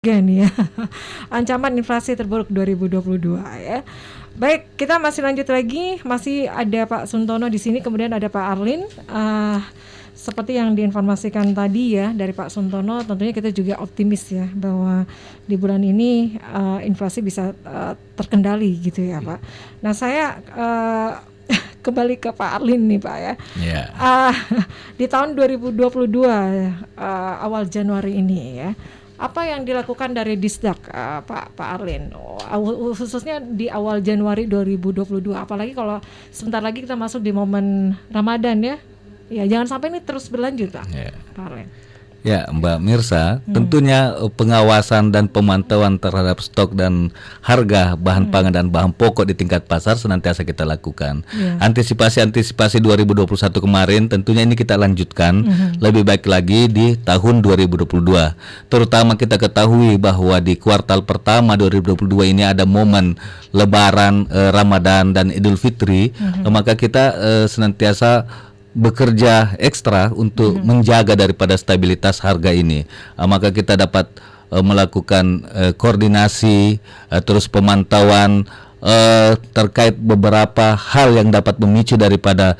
Nih ya. Ancaman inflasi terburuk 2022 ya. Baik, kita masih lanjut lagi. Masih ada Pak Suntono di sini, kemudian ada Pak Arlin. Seperti yang diinformasikan tadi ya dari Pak Suntono, tentunya kita juga optimis ya bahwa di bulan ini inflasi bisa terkendali gitu ya Pak. Nah saya kembali ke Pak Arlin nih Pak ya. Di tahun 2022 awal Januari ini ya, apa yang dilakukan dari Disdak Pak Arlin khususnya di awal Januari 2022, apalagi kalau sebentar lagi kita masuk di momen Ramadan ya jangan sampai ini terus berlanjut Pak Arlin. Ya Mbak Mirsa, tentunya pengawasan dan pemantauan terhadap stok dan harga bahan pangan dan bahan pokok di tingkat pasar senantiasa kita lakukan. Antisipasi 2021 kemarin tentunya ini kita lanjutkan lebih baik lagi di tahun 2022. Terutama kita ketahui bahwa di kuartal pertama 2022 ini ada momen Lebaran, Ramadan dan Idul Fitri, maka kita senantiasa bekerja ekstra untuk menjaga daripada stabilitas harga ini. Maka kita dapat melakukan koordinasi terus pemantauan terkait beberapa hal yang dapat memicu daripada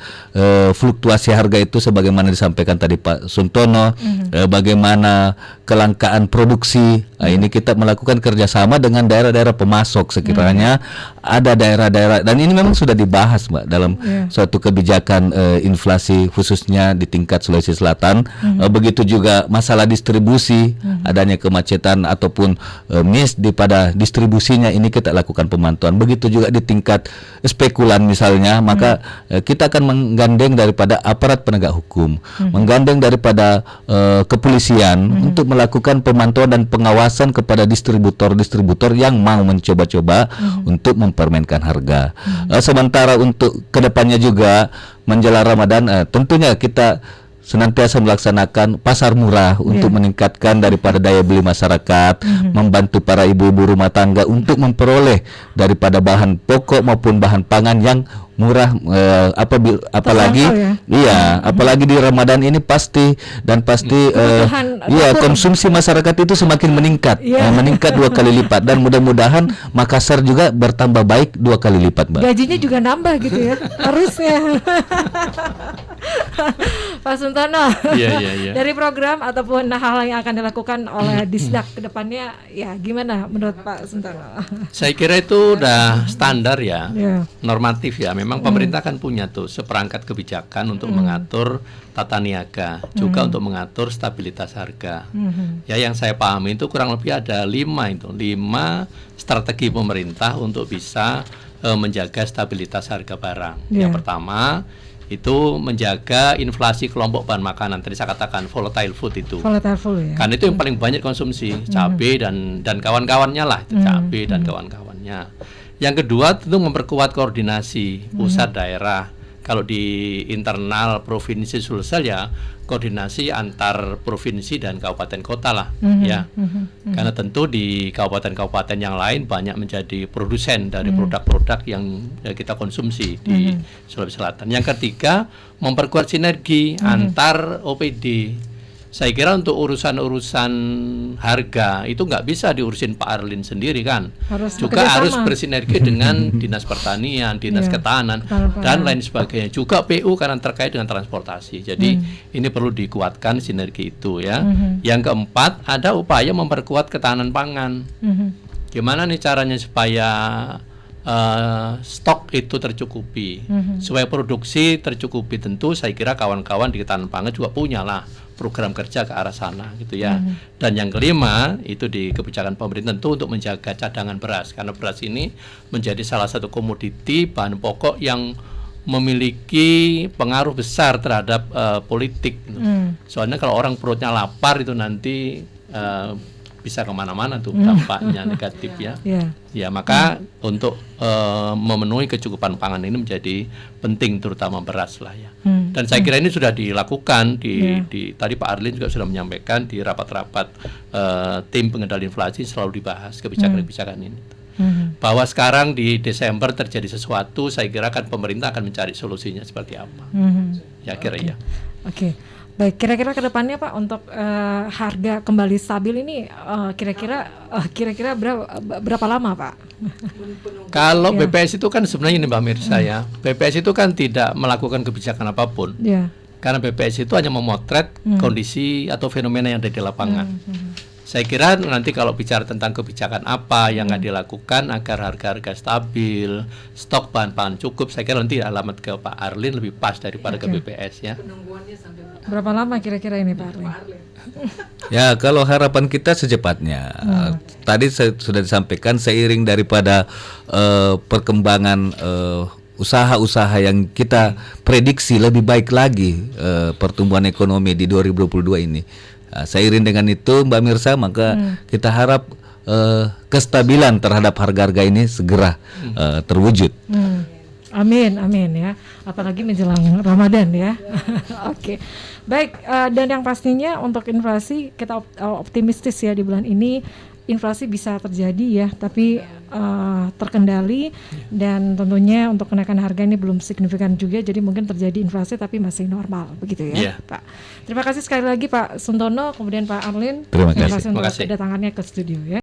fluktuasi harga itu, sebagaimana disampaikan tadi Pak Suntono, bagaimana kelangkaan produksi. Ini kita melakukan kerjasama dengan daerah-daerah pemasok sekiranya ada daerah-daerah, dan ini memang sudah dibahas Mbak dalam suatu kebijakan inflasi khususnya di tingkat Sulawesi Selatan. Begitu juga masalah distribusi, adanya kemacetan ataupun miss pada distribusinya, ini kita lakukan pemantauan. Begitu juga di tingkat spekulan misalnya, maka kita akan menggandeng daripada aparat penegak hukum, menggandeng daripada kepolisian untuk melakukan pemantauan dan pengawasan kepada distributor-distributor yang mau mencoba-coba untuk mempermainkan harga. Sementara untuk kedepannya juga menjelang Ramadan, tentunya kita senantiasa melaksanakan pasar murah untuk meningkatkan daripada daya beli masyarakat, membantu para ibu-ibu rumah tangga untuk memperoleh daripada bahan pokok maupun bahan pangan yang murah, apalagi apalagi di Ramadan ini pasti konsumsi masyarakat itu semakin meningkat, meningkat 2 kali lipat, dan mudah-mudahan Makassar juga bertambah baik 2 kali lipat Mbak. Gajinya juga nambah gitu ya harusnya. Pak Suntono, dari program ataupun hal yang akan dilakukan oleh Disdak ke depannya ya gimana menurut Pak Suntono? Saya kira itu udah standar ya, normatif ya. Memang pemerintah kan punya tuh seperangkat kebijakan untuk mengatur tata niaga, juga untuk mengatur stabilitas harga. Ya, yang saya pahami itu kurang lebih ada 5 strategi pemerintah untuk bisa menjaga stabilitas harga barang. Yang pertama itu menjaga inflasi kelompok bahan makanan. Tadi saya katakan volatile food itu. Karena itu yang paling banyak konsumsi, cabai dan kawan-kawannya lah, itu cabai dan kawan-kawannya. Yang kedua tentu memperkuat koordinasi pusat daerah. Kalau di internal provinsi Sulsel ya koordinasi antar provinsi dan kabupaten kota lah karena tentu di kabupaten-kabupaten yang lain banyak menjadi produsen dari produk-produk yang kita konsumsi di Sulawesi Selatan. Yang ketiga memperkuat sinergi antar OPD. Saya kira untuk urusan-urusan harga itu nggak bisa diurusin Pak Arlin sendiri kan, harus bersinergi dengan Dinas Pertanian, Dinas Ketahanan dan lain sebagainya, juga PU karena terkait dengan transportasi. Jadi ini perlu dikuatkan sinergi itu ya. Yang keempat ada upaya memperkuat ketahanan pangan. Gimana nih caranya supaya stok itu tercukupi, supaya produksi tercukupi? Tentu saya kira kawan-kawan di ketahanan pangan juga punya lah program kerja ke arah sana gitu ya. Dan yang kelima itu di kebijakan pemerintah tentu untuk menjaga cadangan beras, karena beras ini menjadi salah satu komoditi bahan pokok yang memiliki pengaruh besar terhadap politik. Soalnya kalau orang perutnya lapar itu nanti bisa kemana-mana tuh dampaknya negatif ya. Ya maka untuk memenuhi kecukupan pangan ini menjadi penting, terutama beras lah ya. Dan saya kira ini sudah dilakukan di tadi Pak Arlin juga sudah menyampaikan di rapat-rapat tim pengendali inflasi selalu dibahas kebijakan-kebijakan ini. Bahwa sekarang di Desember terjadi sesuatu, saya kira kan pemerintah akan mencari solusinya seperti apa. Ya kira ya. Oke. Baik, kira-kira ke depannya Pak untuk harga kembali stabil ini kira-kira berapa lama Pak? Kalau BPS itu kan sebenarnya ini Mbak Mirsa ya, BPS itu kan tidak melakukan kebijakan apapun. Karena BPS itu hanya memotret kondisi atau fenomena yang ada di lapangan. Saya kira nanti kalau bicara tentang kebijakan apa yang nggak dilakukan agar harga-harga stabil, stok bahan-bahan cukup, saya kira nanti alamat ke Pak Arlin lebih pas daripada ke BPS ya. Berapa lama kira-kira ini Pak Arlin? Ya, kalau harapan kita secepatnya. Tadi sudah disampaikan seiring daripada perkembangan usaha-usaha yang kita prediksi lebih baik lagi pertumbuhan ekonomi di 2022 ini. Seiring dengan itu Mbak Mirsa, maka kita harap kestabilan terhadap harga-harga ini segera terwujud. Amin, amin ya. Apalagi menjelang Ramadan ya. Oke. Baik, dan yang pastinya untuk inflasi kita optimistis ya di bulan ini inflasi bisa terjadi ya, tapi terkendali dan tentunya untuk kenaikan harga ini belum signifikan juga, jadi mungkin terjadi inflasi tapi masih normal begitu ya, Pak. Terima kasih sekali lagi Pak Suntono, kemudian Pak Arlin. Terima kasih Untuk kedatangannya ke studio ya.